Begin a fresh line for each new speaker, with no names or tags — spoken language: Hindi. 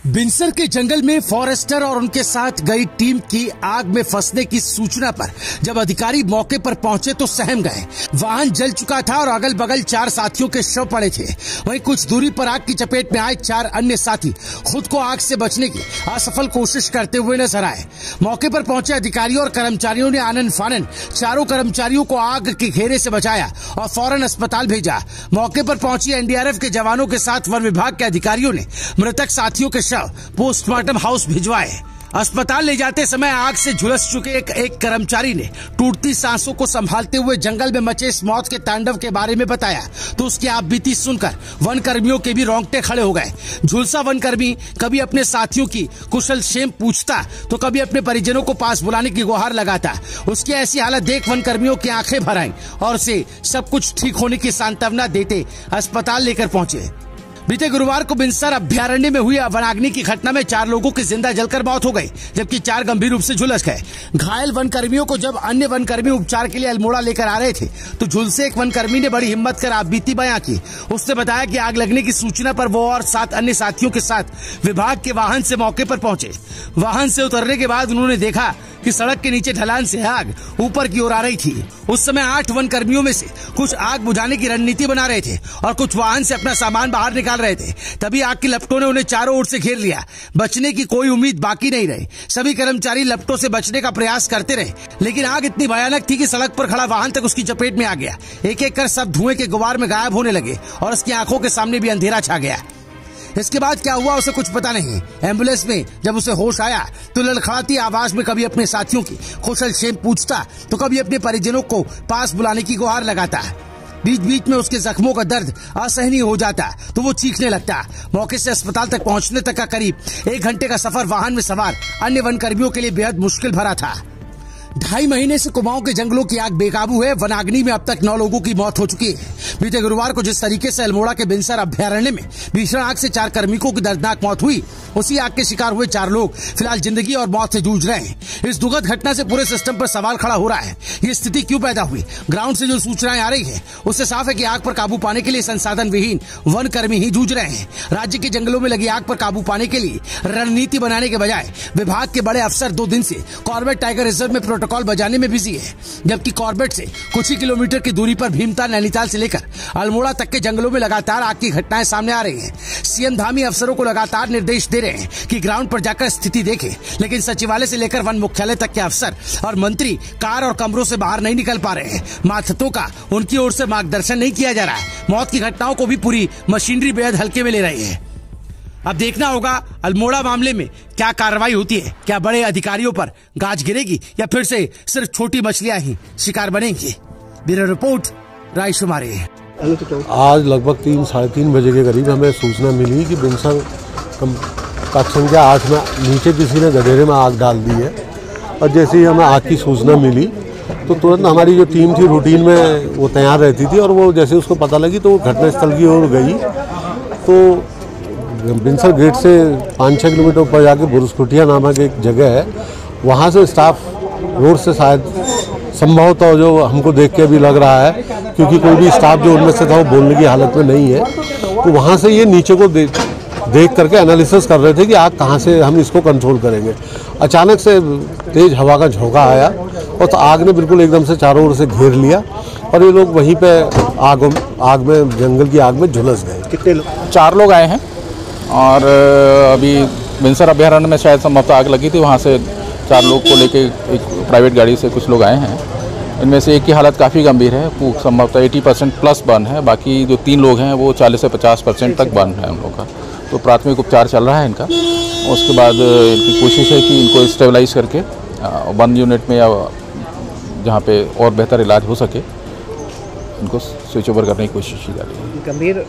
बिनसर के जंगल में फॉरेस्टर और उनके साथ गई टीम की आग में फंसने की सूचना पर जब अधिकारी मौके पर पहुंचे तो सहम गए। वाहन जल चुका था और अगल बगल 4 साथियों के शव पड़े थे। वहीं कुछ दूरी पर आग की चपेट में आए 4 अन्य साथी खुद को आग से बचने की असफल कोशिश करते हुए नजर आए। मौके पर पहुंचे अधिकारियों और कर्मचारियों ने आनन फानन चारों कर्मचारियों को आग के घेरे से बचाया और फौरन अस्पताल भेजा। मौके पर पहुंची एनडीआरएफ के जवानों के साथ वन विभाग के अधिकारियों ने मृतक साथियों के पोस्टमार्टम हाउस भिजवाए। अस्पताल ले जाते समय आग से झुलस चुके एक कर्मचारी ने टूटती सांसों को संभालते हुए जंगल में मचे इस मौत के तांडव के बारे में बताया तो उसकी आपबीती सुनकर वन कर्मियों के भी रोंगटे खड़े हो गए। झुलसा वन कर्मी कभी अपने साथियों की कुशल क्षेम पूछता तो कभी अपने परिजनों को पास बुलाने की गुहार लगाता। उसकी ऐसी हालत देख वन कर्मियों की आंखें भर आईं और उसे सब कुछ ठीक होने की सांत्वना देते अस्पताल लेकर पहुंचे। बीते गुरुवार को बिनसर अभ्यारण्य में हुई वनाग्नि की घटना में 4 लोगों की जिंदा जलकर मौत हो गई, जबकि 4 गंभीर रूप से झुलस गए। घायल वन कर्मियों को जब अन्य वन कर्मी उपचार के लिए अल्मोड़ा लेकर आ रहे थे तो झुलसे एक वन कर्मी ने बड़ी हिम्मत कर आपबीती बयां की। उसने बताया कि आग लगने की सूचना पर वो और 7 अन्य साथियों के साथ विभाग के वाहन से मौके पर पहुंचे। वाहन से उतरने के बाद उन्होंने देखा कि सड़क के नीचे ढलान से आग ऊपर की ओर आ रही थी। उस समय 8 वन कर्मियों में से कुछ आग बुझाने की रणनीति बना रहे थे और कुछ वाहन से अपना सामान बाहर निकाल रहे थे। तभी आग की लपटों ने उन्हें चारों ओर से घेर लिया। बचने की कोई उम्मीद बाकी नहीं रही। सभी कर्मचारी लपटों से बचने का प्रयास करते रहे, लेकिन आग इतनी भयानक थी कि सड़क पर खड़ा वाहन तक उसकी चपेट में आ गया। एक एक कर सब धुएं के गुबार में गायब होने लगे और उसकी आंखों के सामने भी अंधेरा छा गया। इसके बाद क्या हुआ उसे कुछ पता नहीं। एम्बुलेंस में जब उसे होश आया तो लड़खड़ाती आवाज में कभी अपने साथियों की कुशल क्षेम पूछता तो कभी अपने परिजनों को पास बुलाने की गुहार लगाता। बीच बीच में उसके जख्मों का दर्द असहनीय हो जाता तो वो चीखने लगता। मौके से अस्पताल तक पहुंचने तक का करीब 1 घंटे का सफर वाहन में सवार अन्य वन कर्मियों के लिए बेहद मुश्किल भरा था। 2.5 महीने से कुमाऊं के जंगलों की आग बेकाबू है। वनाग्नि में अब तक 9 लोगों की मौत हो चुकी है। बीते गुरुवार को जिस तरीके से अल्मोड़ा के बिनसर अभ्यारण्य में भीषण आग से 4 कार्मिकों की दर्दनाक मौत हुई, उसी आग के शिकार हुए 4 लोग फिलहाल जिंदगी और मौत से जूझ रहे हैं। इस दुखद घटना से पूरे सिस्टम पर सवाल खड़ा हो रहा है। ये स्थिति क्यों पैदा हुई? ग्राउंड से जो सूचनाएं आ रही है उससे साफ है कि आग पर काबू पाने के लिए संसाधन विहीन वन कर्मी ही जूझ रहे हैं। राज्य के जंगलों में लगी आग पर काबू पाने के लिए रणनीति बनाने के बजाय विभाग के बड़े अफसर 2 दिन से कॉर्बेट टाइगर रिजर्व में प्रोटोकॉल बजाने में बिजी है, जबकि कॉर्बेट से कुछ ही किलोमीटर की दूरी पर भीमताल नैनीताल से लेकर अल्मोड़ा तक के जंगलों में लगातार आग की घटनाएं सामने आ रही हैं। सीएम धामी अफसरों को लगातार निर्देश दे रहे हैं कि ग्राउंड पर जाकर स्थिति देखें, लेकिन सचिवालय से लेकर वन मुख्यालय तक के अफसर और मंत्री कार और कमरों से बाहर नहीं निकल पा रहे हैं। माथतों का उनकी ओर से मार्गदर्शन नहीं किया जा रहा है। मौत की घटनाओं को भी पूरी मशीनरी बेहद हल्के में ले रही है। अब देखना होगा अल्मोड़ा मामले में क्या कार्रवाई होती है। क्या बड़े अधिकारियों पर गाज गिरेगी या फिर से सिर्फ छोटी मछलियां ही शिकार बनेंगी? ब्यूरो रिपोर्ट, रायशुमारी।
आज लगभग 3 साढ़े 3 बजे के करीब हमें सूचना मिली कि बिनसर कक्ष संख्या 8 में नीचे किसी ने गधेरे में आग डाल दी है। और जैसे ही हमें आग की सूचना मिली तो तुरंत हमारी जो टीम थी रूटीन में वो तैयार रहती थी और वो जैसे उसको पता लगी तो वो घटनास्थल की ओर गई। तो बिनसर गेट से 5-6 किलोमीटर ऊपर जाके बुरुसकुटिया नामक एक जगह है, वहाँ से स्टाफ रोड से शायद संभवतः जो हमको देख के भी लग रहा है, क्योंकि कोई भी स्टाफ जो उनमें से था वो बोलने की हालत में नहीं है, तो वहाँ से ये नीचे को देख करके एनालिसिस कर रहे थे कि आग कहाँ से हम इसको कंट्रोल करेंगे। अचानक से तेज़ हवा का झोंका आया और तो आग ने बिल्कुल एकदम से चारों ओर से घेर लिया और ये लोग वहीं पे आग में जंगल की आग में झुलस गए।
कितने लोग?
4 लोग आए हैं और अभी बिनसर अभ्यारण्य में शायद संभवतः आग लगी थी, वहाँ से 4 लोग को लेके एक प्राइवेट गाड़ी से कुछ लोग आए हैं। इनमें से एक की हालत काफ़ी गंभीर है, संभवतः 80% प्लस बर्न है। बाकी जो 3 लोग हैं वो 40 से 50% तक बर्न है उन लोगों का। तो प्राथमिक उपचार चल रहा है इनका। उसके बाद इनकी कोशिश है कि इनको स्टेबलाइज करके वन यूनिट में या जहाँ पे और बेहतर इलाज हो सके इनको स्विच ओवर करने की कोशिश की जा रही है।
गंभीर